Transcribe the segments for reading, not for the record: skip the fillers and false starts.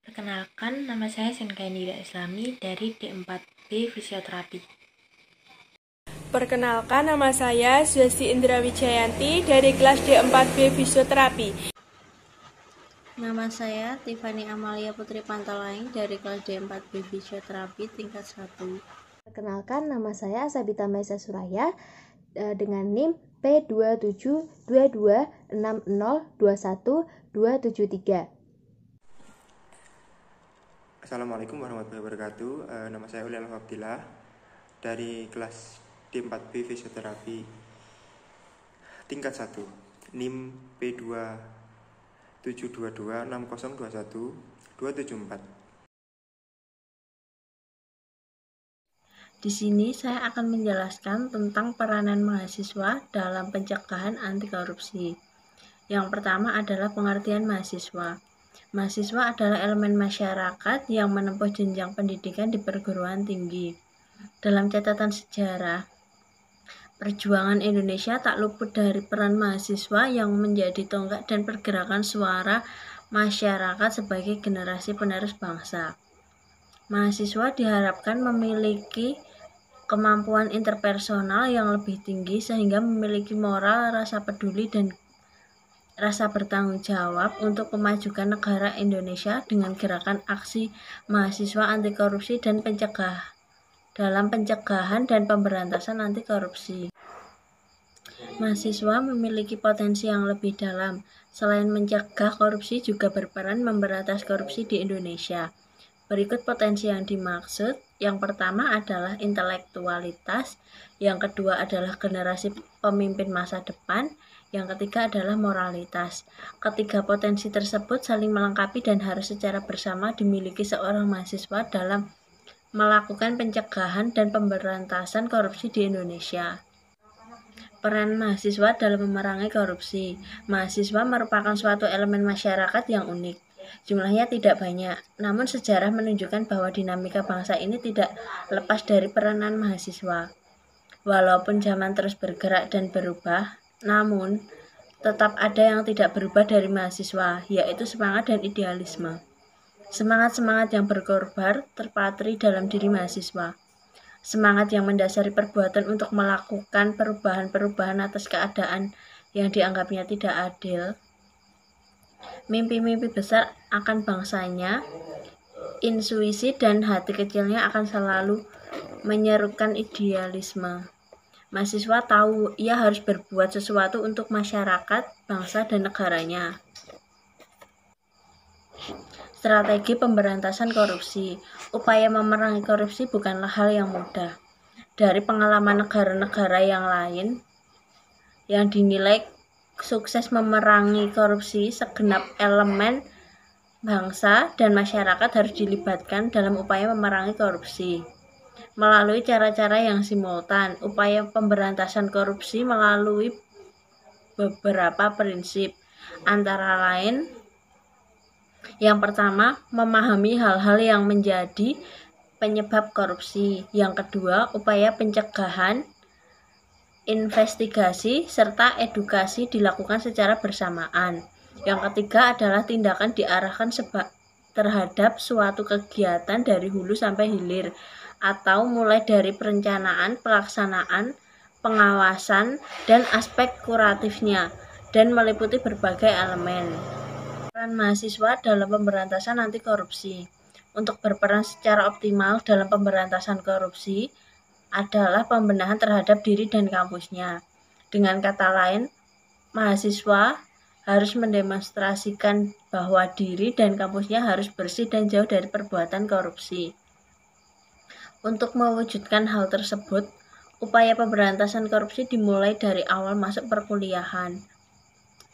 Perkenalkan, nama saya Senkainida Islami dari D4B Fisioterapi. Perkenalkan, nama saya Zwasti Indra Wijayanti dari kelas D4B Fisioterapi. Nama saya Tiffany Amalia Putri Pantalaing dari kelas D4B Fisioterapi tingkat 1. Perkenalkan, nama saya Sabita Maisa Suraya dengan NIM P272260212273. Assalamualaikum warahmatullahi wabarakatuh. Nama saya Ulial Abdillah dari kelas D4B Fisioterapi tingkat 1, NIM P272260212274. Di sini saya akan menjelaskan tentang peranan mahasiswa dalam pencegahan anti korupsi. Yang pertama adalah pengertian mahasiswa. Mahasiswa adalah elemen masyarakat yang menempuh jenjang pendidikan di perguruan tinggi. Dalam catatan sejarah, perjuangan Indonesia tak luput dari peran mahasiswa yang menjadi tonggak dan pergerakan suara masyarakat sebagai generasi penerus bangsa. Mahasiswa diharapkan memiliki kemampuan interpersonal yang lebih tinggi sehingga memiliki moral, rasa peduli, dan rasa bertanggung jawab untuk memajukan negara Indonesia dengan gerakan aksi mahasiswa anti korupsi dan dalam pencegahan dan pemberantasan anti korupsi. Mahasiswa memiliki potensi yang lebih dalam. Selain mencegah korupsi, juga berperan memberantas korupsi di Indonesia. Berikut potensi yang dimaksud. Yang pertama adalah intelektualitas, yang kedua adalah generasi pemimpin masa depan, yang ketiga adalah moralitas. Ketiga potensi tersebut saling melengkapi dan harus secara bersama dimiliki seorang mahasiswa dalam melakukan pencegahan dan pemberantasan korupsi di Indonesia. Peran mahasiswa dalam memerangi korupsi. Mahasiswa merupakan suatu elemen masyarakat yang unik. Jumlahnya tidak banyak, namun sejarah menunjukkan bahwa dinamika bangsa ini tidak lepas dari peranan mahasiswa. Walaupun zaman terus bergerak dan berubah, namun tetap ada yang tidak berubah dari mahasiswa, yaitu semangat dan idealisme. Semangat-semangat yang berkorban terpatri dalam diri mahasiswa. Semangat yang mendasari perbuatan untuk melakukan perubahan-perubahan atas keadaan yang dianggapnya tidak adil. Mimpi-mimpi besar akan bangsanya, intuisi dan hati kecilnya akan selalu menyerukan idealisme. Mahasiswa tahu ia harus berbuat sesuatu untuk masyarakat, bangsa, dan negaranya. Strategi pemberantasan korupsi. Upaya memerangi korupsi bukanlah hal yang mudah. Dari pengalaman negara-negara yang lain yang dinilai sukses memerangi korupsi, segenap elemen bangsa dan masyarakat harus dilibatkan dalam upaya memerangi korupsi. Melalui cara-cara yang simultan, upaya pemberantasan korupsi melalui beberapa prinsip, antara lain yang pertama, memahami hal-hal yang menjadi penyebab korupsi. Yang kedua, upaya pencegahan, investigasi, serta edukasi dilakukan secara bersamaan. Yang ketiga adalah tindakan diarahkan terhadap suatu kegiatan dari hulu sampai hilir, atau mulai dari perencanaan, pelaksanaan, pengawasan, dan aspek kuratifnya, dan meliputi berbagai elemen. Peran mahasiswa dalam pemberantasan anti korupsi. Untuk berperan secara optimal dalam pemberantasan korupsi adalah pembenahan terhadap diri dan kampusnya. Dengan kata lain, mahasiswa harus mendemonstrasikan bahwa diri dan kampusnya harus bersih dan jauh dari perbuatan korupsi. Untuk mewujudkan hal tersebut, upaya pemberantasan korupsi dimulai dari awal masuk perkuliahan.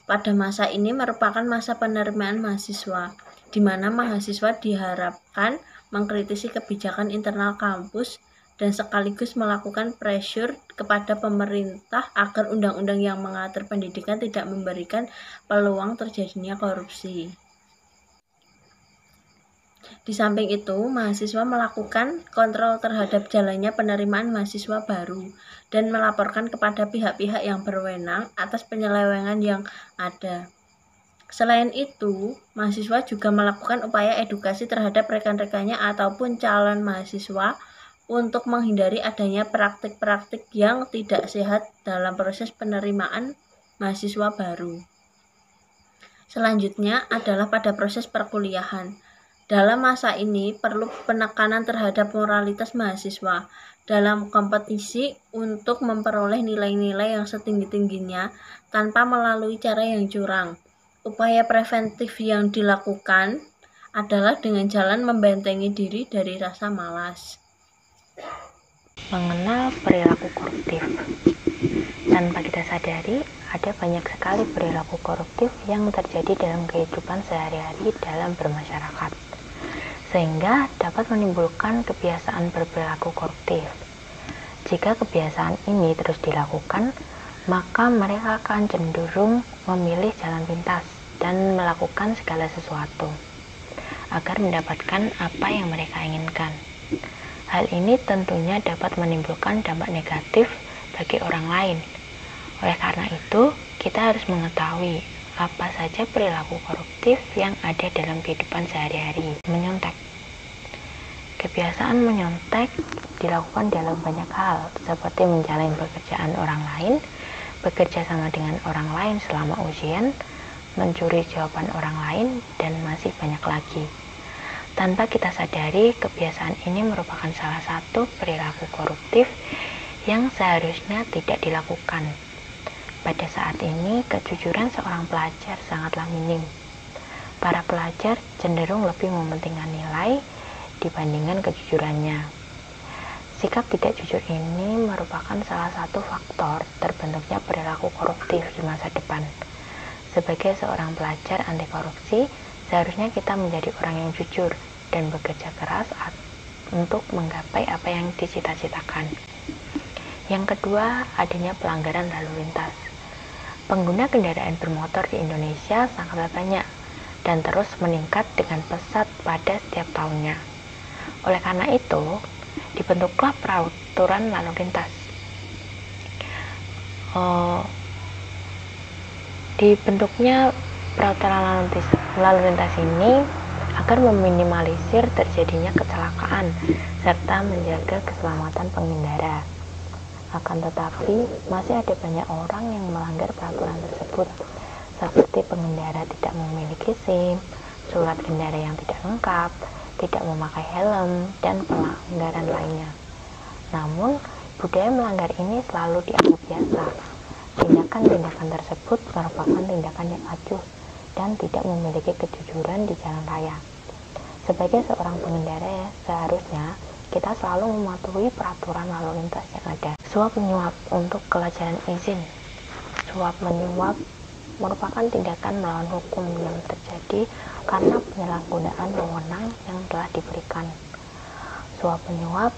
Pada masa ini merupakan masa penerimaan mahasiswa, di mana mahasiswa diharapkan mengkritisi kebijakan internal kampus dan sekaligus melakukan pressure kepada pemerintah agar undang-undang yang mengatur pendidikan tidak memberikan peluang terjadinya korupsi. Di samping itu, mahasiswa melakukan kontrol terhadap jalannya penerimaan mahasiswa baru dan melaporkan kepada pihak-pihak yang berwenang atas penyelewengan yang ada. Selain itu, mahasiswa juga melakukan upaya edukasi terhadap rekan-rekannya ataupun calon mahasiswa untuk menghindari adanya praktik-praktik yang tidak sehat dalam proses penerimaan mahasiswa baru. Selanjutnya adalah pada proses perkuliahan. Dalam masa ini perlu penekanan terhadap moralitas mahasiswa dalam kompetisi untuk memperoleh nilai-nilai yang setinggi-tingginya tanpa melalui cara yang curang. Upaya preventif yang dilakukan adalah dengan jalan membentengi diri dari rasa malas. Mengenal perilaku koruptif. Tanpa kita sadari, ada banyak sekali perilaku koruptif yang terjadi dalam kehidupan sehari-hari dalam bermasyarakat, sehingga dapat menimbulkan kebiasaan berperilaku koruptif. Jika kebiasaan ini terus dilakukan, maka mereka akan cenderung memilih jalan pintas dan melakukan segala sesuatu agar mendapatkan apa yang mereka inginkan. Hal ini tentunya dapat menimbulkan dampak negatif bagi orang lain. Oleh karena itu, kita harus mengetahui apa saja perilaku koruptif yang ada dalam kehidupan sehari-hari. Menyontek. Kebiasaan menyontek dilakukan dalam banyak hal, seperti menjalani pekerjaan orang lain, bekerja sama dengan orang lain selama ujian, mencuri jawaban orang lain, dan masih banyak lagi. Tanpa kita sadari, kebiasaan ini merupakan salah satu perilaku koruptif yang seharusnya tidak dilakukan. Pada saat ini, kejujuran seorang pelajar sangatlah minim. Para pelajar cenderung lebih mementingkan nilai dibandingkan kejujurannya. Sikap tidak jujur ini merupakan salah satu faktor terbentuknya perilaku koruptif di masa depan. Sebagai seorang pelajar anti korupsi, seharusnya kita menjadi orang yang jujur dan bekerja keras untuk menggapai apa yang dicita-citakan. Yang kedua, adanya pelanggaran lalu lintas. Pengguna kendaraan bermotor di Indonesia sangatlah banyak dan terus meningkat dengan pesat pada setiap tahunnya. Oleh karena itu, dibentuklah peraturan lalu lintas. Dibentuknya peraturan lalu lintas ini agar meminimalisir terjadinya kecelakaan serta menjaga keselamatan pengendara. Akan tetapi, masih ada banyak orang yang melanggar peraturan tersebut, seperti pengendara tidak memiliki SIM, surat kendara yang tidak lengkap, tidak memakai helm, dan pelanggaran lainnya. Namun, budaya melanggar ini selalu dianggap biasa. Tindakan-tindakan tersebut merupakan tindakan yang acuh dan tidak memiliki kejujuran di jalan raya. Sebagai seorang pengendara, seharusnya kita selalu mematuhi peraturan lalu lintas yang ada. Suap menyuap untuk kelancaran izin. Suap menyuap merupakan tindakan melawan hukum yang terjadi karena penyalahgunaan wewenang yang telah diberikan. Suap menyuap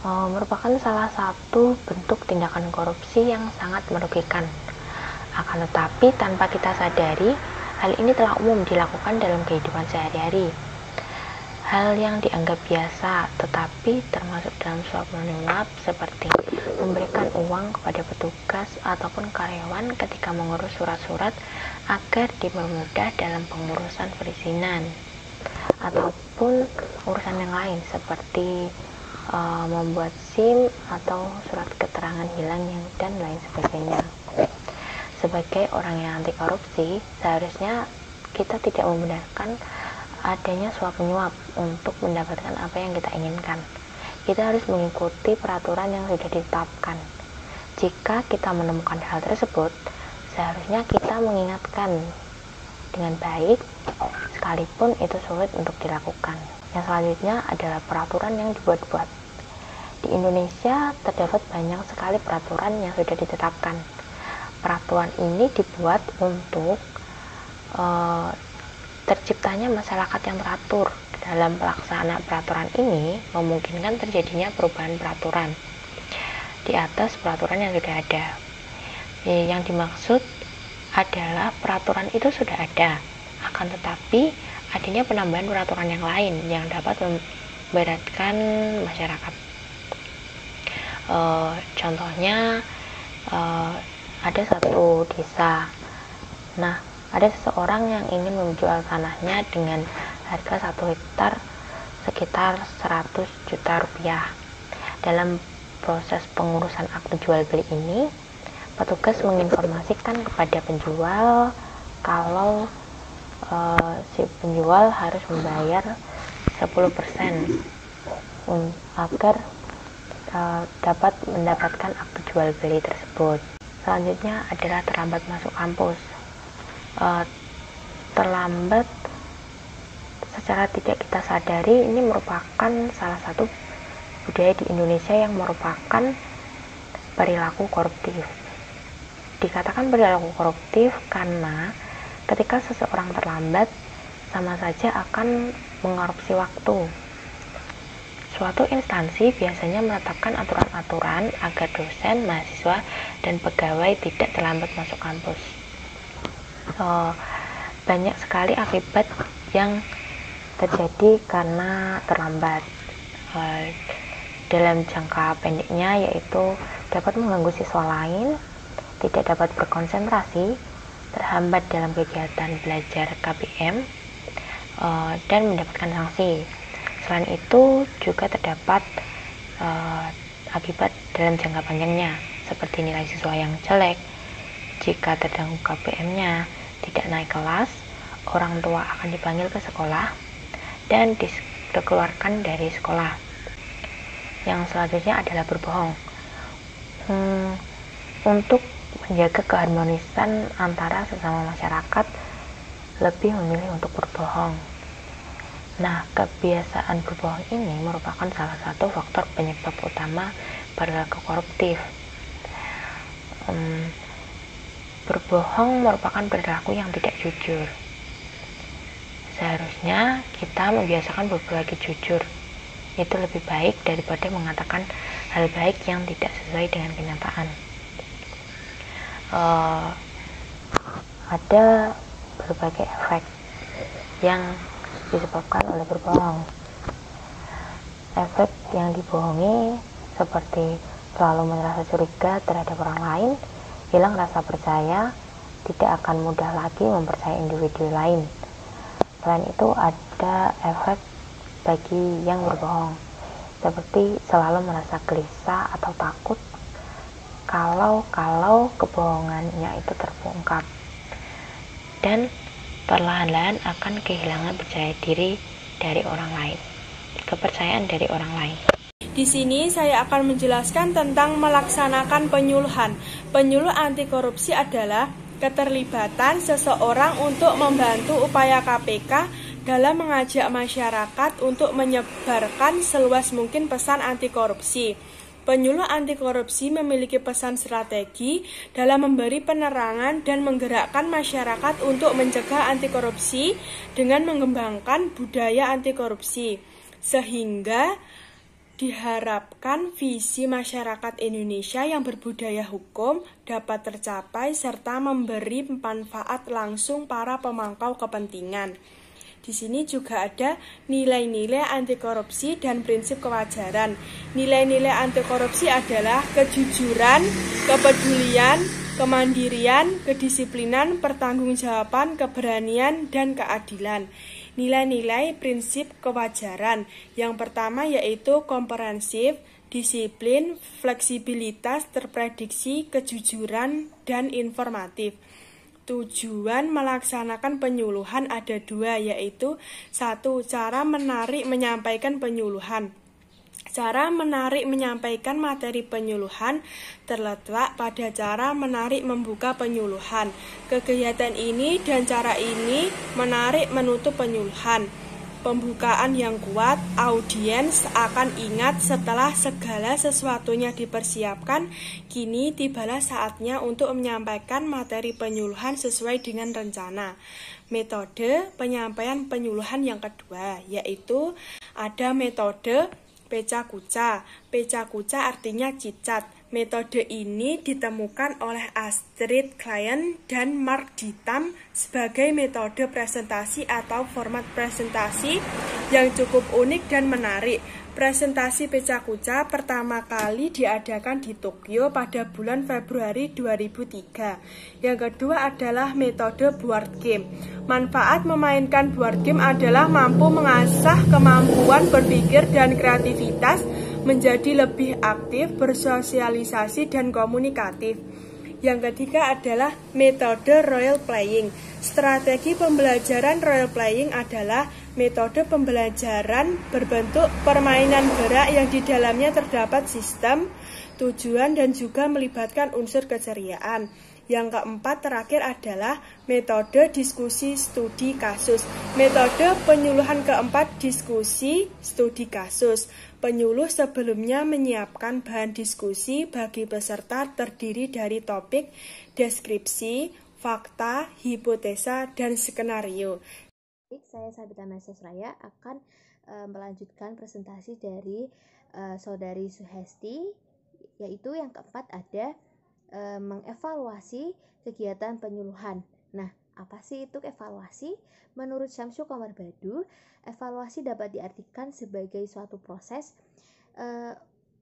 merupakan salah satu bentuk tindakan korupsi yang sangat merugikan. Akan tetapi, tanpa kita sadari, hal ini telah umum dilakukan dalam kehidupan sehari-hari. Hal yang dianggap biasa, tetapi termasuk dalam suap menyuap seperti memberikan uang kepada petugas ataupun karyawan ketika mengurus surat-surat agar dipermudah dalam pengurusan perizinan, ataupun urusan yang lain seperti membuat SIM atau surat keterangan hilang dan lain sebagainya. Sebagai orang yang anti korupsi, seharusnya kita tidak membenarkan adanya suap menyuap untuk mendapatkan apa yang kita inginkan. Kita harus mengikuti peraturan yang sudah ditetapkan. Jika kita menemukan hal tersebut, seharusnya kita mengingatkan dengan baik, sekalipun itu sulit untuk dilakukan. Yang selanjutnya adalah peraturan yang dibuat-buat. Di Indonesia terdapat banyak sekali peraturan yang sudah ditetapkan. Peraturan ini dibuat untuk terciptanya masyarakat yang teratur. Dalam pelaksanaan peraturan ini memungkinkan terjadinya perubahan peraturan di atas peraturan yang sudah ada. Yang dimaksud adalah peraturan itu sudah ada, akan tetapi adanya penambahan peraturan yang lain yang dapat memberatkan masyarakat. Contohnya ada satu desa. Nah, Ada seseorang yang ingin menjual tanahnya dengan harga 1 hektar sekitar 100 juta rupiah. Dalam proses pengurusan akte jual beli ini, petugas menginformasikan kepada penjual kalau si penjual harus membayar 10% agar dapat mendapatkan akte jual beli tersebut. Selanjutnya adalah terlambat masuk kampus. Terlambat secara tidak kita sadari ini merupakan salah satu budaya di Indonesia yang merupakan perilaku koruptif. Dikatakan perilaku koruptif karena ketika seseorang terlambat sama saja akan mengkorupsi waktu. Suatu instansi biasanya menetapkan aturan-aturan agar dosen, mahasiswa, dan pegawai tidak terlambat masuk kampus. Banyak sekali akibat yang terjadi karena terlambat. Dalam jangka pendeknya yaitu dapat mengganggu siswa lain, tidak dapat berkonsentrasi, terhambat dalam kegiatan belajar KBM, dan mendapatkan sanksi. Selain itu juga terdapat akibat dalam jangka panjangnya seperti nilai siswa yang jelek. Jika terganggu KBM-nya, tidak naik kelas, orang tua akan dipanggil ke sekolah dan dikeluarkan dari sekolah. Yang selanjutnya adalah berbohong. Untuk menjaga keharmonisan antara sesama masyarakat, lebih memilih untuk berbohong. Nah, kebiasaan berbohong ini merupakan salah satu faktor penyebab utama perilaku koruptif. Berbohong merupakan perilaku yang tidak jujur. Seharusnya kita membiasakan berbagi jujur. Itu lebih baik daripada mengatakan hal baik yang tidak sesuai dengan kenyataan. Ada berbagai efek yang disebabkan oleh berbohong. Efek yang dibohongi seperti selalu merasa curiga terhadap orang lain, hilang rasa percaya, tidak akan mudah lagi mempercayai individu lain. Selain itu ada efek bagi yang berbohong, seperti selalu merasa gelisah atau takut kalau kebohongannya itu terbongkar, dan perlahan-lahan akan kehilangan percaya diri dari orang lain, kepercayaan dari orang lain. Di sini saya akan menjelaskan tentang melaksanakan penyuluhan. Penyuluh anti korupsi adalah keterlibatan seseorang untuk membantu upaya KPK dalam mengajak masyarakat untuk menyebarkan seluas mungkin pesan anti korupsi. Penyuluh anti korupsi memiliki pesan strategi dalam memberi penerangan dan menggerakkan masyarakat untuk mencegah anti korupsi dengan mengembangkan budaya anti korupsi, sehingga diharapkan visi masyarakat Indonesia yang berbudaya hukum dapat tercapai serta memberi manfaat langsung para pemangku kepentingan. Di sini juga ada nilai-nilai anti korupsi dan prinsip kewajaran. Nilai-nilai anti korupsi adalah kejujuran, kepedulian, kemandirian, kedisiplinan, pertanggungjawaban, keberanian, dan keadilan. Nilai-nilai prinsip kewajaran yang pertama yaitu komprehensif, disiplin, fleksibilitas, terprediksi, kejujuran, dan informatif. Tujuan melaksanakan penyuluhan ada dua, yaitu 1. Cara menarik menyampaikan penyuluhan. Cara menarik menyampaikan materi penyuluhan terletak pada cara menarik membuka penyuluhan. Kegiatan ini dan cara ini menarik menutup penyuluhan. Pembukaan yang kuat, audiens akan ingat setelah segala sesuatunya dipersiapkan, kini tibalah saatnya untuk menyampaikan materi penyuluhan sesuai dengan rencana. Metode penyampaian penyuluhan yang kedua, yaitu ada metode peca-kuca. Peca-kuca artinya cicat. Metode ini ditemukan oleh Astrid Klein dan Mark Ditam sebagai metode presentasi atau format presentasi yang cukup unik dan menarik. Presentasi Pecakuca pertama kali diadakan di Tokyo pada bulan Februari 2003. Yang kedua adalah metode board game. Manfaat memainkan board game adalah mampu mengasah kemampuan berpikir dan kreativitas, menjadi lebih aktif, bersosialisasi, dan komunikatif. Yang ketiga adalah metode role playing. Strategi pembelajaran role playing adalah metode pembelajaran berbentuk permainan gerak yang di dalamnya terdapat sistem, tujuan, dan juga melibatkan unsur keceriaan. Yang keempat terakhir adalah metode diskusi studi kasus. Metode penyuluhan keempat diskusi studi kasus. Penyuluh sebelumnya menyiapkan bahan diskusi bagi peserta terdiri dari topik, deskripsi, fakta, hipotesa, dan skenario. Saya Sabita Maisa Suraya akan melanjutkan presentasi dari Saudari Suhesti, yaitu yang keempat ada mengevaluasi kegiatan penyuluhan. Nah, apa sih itu evaluasi? Menurut Syamsu Qamar Badu, evaluasi dapat diartikan sebagai suatu proses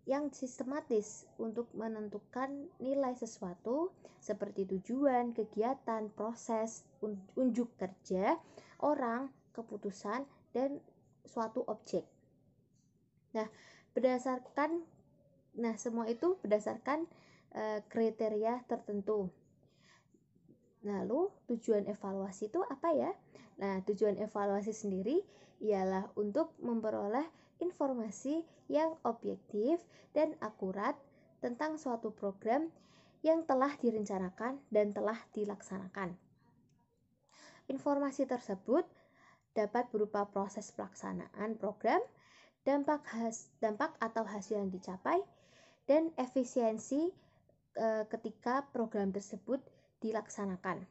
yang sistematis untuk menentukan nilai sesuatu seperti tujuan, kegiatan, proses, unjuk kerja, orang, keputusan, dan suatu objek. Nah, semua itu berdasarkan kriteria tertentu. Lalu tujuan evaluasi itu apa ya? Nah, tujuan evaluasi sendiri ialah untuk memperoleh informasi yang objektif dan akurat tentang suatu program yang telah direncanakan dan telah dilaksanakan. Informasi tersebut dapat berupa proses pelaksanaan program, dampak atau hasil yang dicapai, dan efisiensi ketika program tersebut dilaksanakan.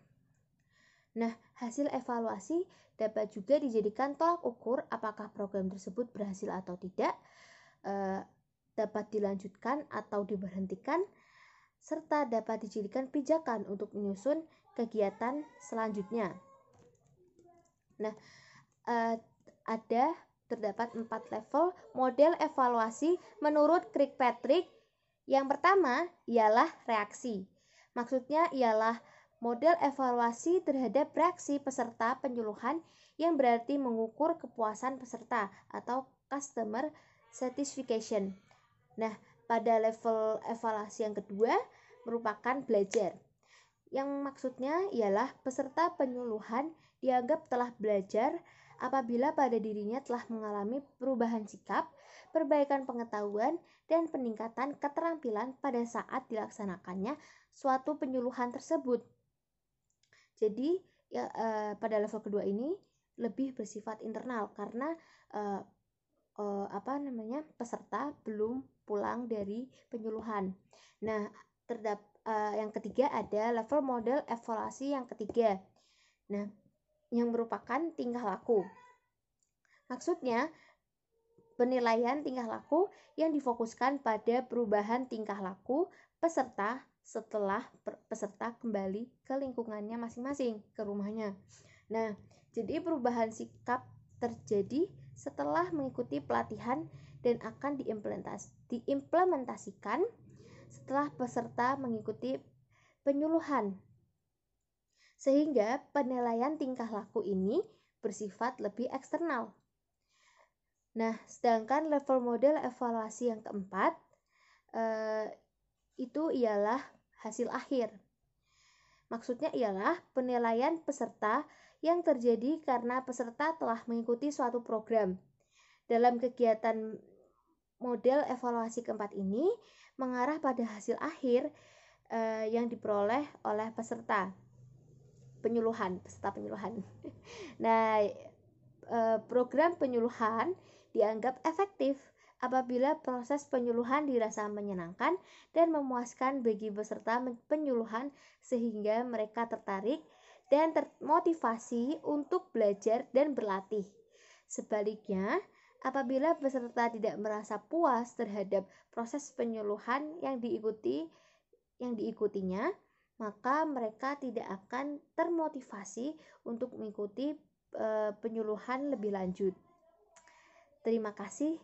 Nah, hasil evaluasi dapat juga dijadikan tolak ukur apakah program tersebut berhasil atau tidak, dapat dilanjutkan atau diberhentikan, serta dapat dijadikan pijakan untuk menyusun kegiatan selanjutnya. Nah, terdapat 4 level model evaluasi menurut Kirkpatrick. Yang pertama ialah reaksi. Maksudnya ialah model evaluasi terhadap reaksi peserta penyuluhan yang berarti mengukur kepuasan peserta atau customer satisfaction. Nah, pada level evaluasi yang kedua merupakan belajar. Yang maksudnya ialah peserta penyuluhan dianggap telah belajar apabila pada dirinya telah mengalami perubahan sikap, perbaikan pengetahuan, dan peningkatan keterampilan pada saat dilaksanakannya suatu penyuluhan tersebut. Jadi pada level kedua ini lebih bersifat internal karena peserta belum pulang dari penyuluhan. Nah, yang ketiga ada level model evaluasi yang ketiga. Nah, yang merupakan tingkah laku. Maksudnya, penilaian tingkah laku yang difokuskan pada perubahan tingkah laku peserta setelah peserta kembali ke lingkungannya masing-masing, ke rumahnya. Nah, jadi perubahan sikap terjadi setelah mengikuti pelatihan dan akan diimplementasikan setelah peserta mengikuti penyuluhan. Sehingga penilaian tingkah laku ini bersifat lebih eksternal. Nah, sedangkan level model evaluasi yang keempat itu ialah hasil akhir. Maksudnya ialah penilaian peserta yang terjadi karena peserta telah mengikuti suatu program. Dalam kegiatan model evaluasi keempat ini mengarah pada hasil akhir yang diperoleh oleh peserta penyuluhan. Nah, program penyuluhan dianggap efektif apabila proses penyuluhan dirasa menyenangkan dan memuaskan bagi peserta penyuluhan sehingga mereka tertarik dan termotivasi untuk belajar dan berlatih. Sebaliknya, apabila peserta tidak merasa puas terhadap proses penyuluhan yang diikutinya, maka mereka tidak akan termotivasi untuk mengikuti penyuluhan lebih lanjut. Terima kasih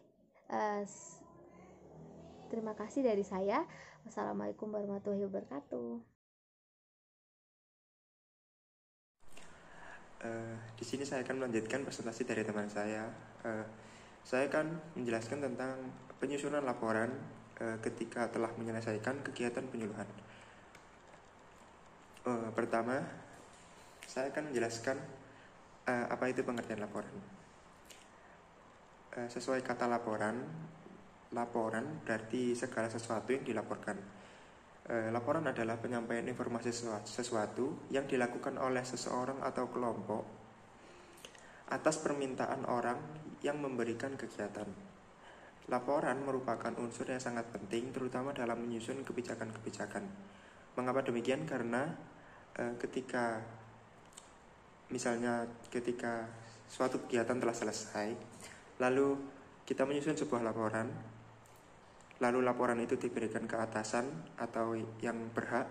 Terima kasih dari saya. Wassalamualaikum warahmatullahi wabarakatuh. Di sini saya akan melanjutkan presentasi dari teman saya. Saya akan menjelaskan tentang penyusunan laporan ketika telah menyelesaikan kegiatan penyuluhan. Pertama, saya akan menjelaskan apa itu pengertian laporan. Sesuai kata laporan berarti segala sesuatu yang dilaporkan. Laporan adalah penyampaian informasi sesuatu yang dilakukan oleh seseorang atau kelompok atas permintaan orang yang memberikan kegiatan. Laporan merupakan unsur yang sangat penting terutama dalam menyusun kebijakan-kebijakan. Mengapa demikian? Karena ketika suatu kegiatan telah selesai, lalu kita menyusun sebuah laporan, lalu laporan itu diberikan ke atasan atau yang berhak,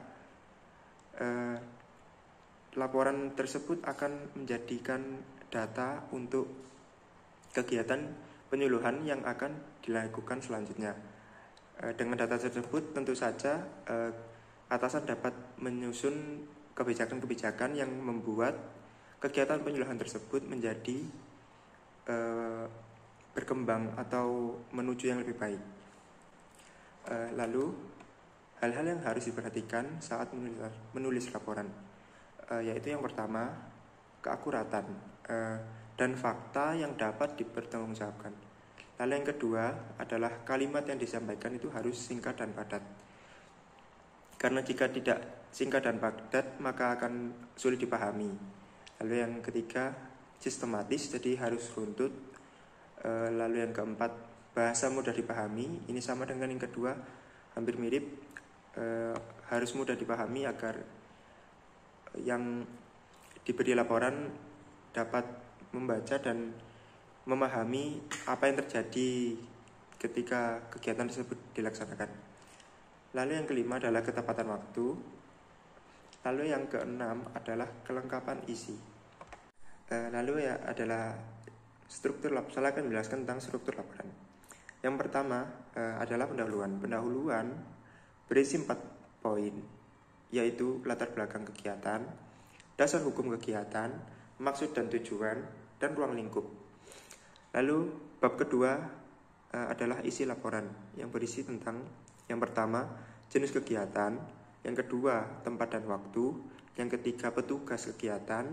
laporan tersebut akan menjadikan data untuk kegiatan penyuluhan yang akan dilakukan selanjutnya. Dengan data tersebut tentu saja atasan dapat menyusun kebijakan-kebijakan yang membuat kegiatan penyuluhan tersebut menjadi berkembang atau menuju yang lebih baik. Lalu hal-hal yang harus diperhatikan saat menulis laporan, yaitu yang pertama, keakuratan dan fakta yang dapat dipertanggungjawabkan. Lalu yang kedua adalah kalimat yang disampaikan itu harus singkat dan padat. Karena jika tidak singkat dan padat maka akan sulit dipahami. Lalu yang ketiga, sistematis, jadi harus runtut. Lalu yang keempat, bahasa mudah dipahami. Ini sama dengan yang kedua, hampir mirip. Harus mudah dipahami agar yang diberi laporan dapat membaca dan memahami apa yang terjadi ketika kegiatan tersebut dilaksanakan. Lalu yang kelima adalah ketepatan waktu. Lalu yang keenam adalah kelengkapan isi. Lalu adalah struktur laporan. Saya akan menjelaskan tentang struktur laporan. Yang pertama adalah pendahuluan. Pendahuluan berisi 4 poin, yaitu latar belakang kegiatan, dasar hukum kegiatan, maksud dan tujuan, dan ruang lingkup. Lalu bab kedua adalah isi laporan yang berisi tentang yang pertama jenis kegiatan, yang kedua tempat dan waktu, yang ketiga petugas kegiatan,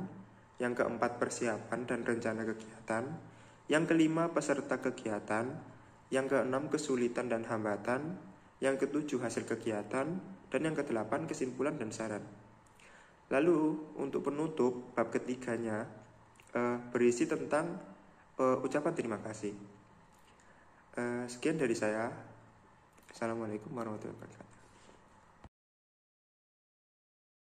yang keempat persiapan dan rencana kegiatan, yang kelima peserta kegiatan, yang keenam kesulitan dan hambatan, yang ketujuh hasil kegiatan, dan yang kedelapan kesimpulan dan saran. Lalu untuk penutup bab ketiganya berisi tentang ucapan terima kasih. Sekian dari saya. Assalamualaikum warahmatullahi wabarakatuh.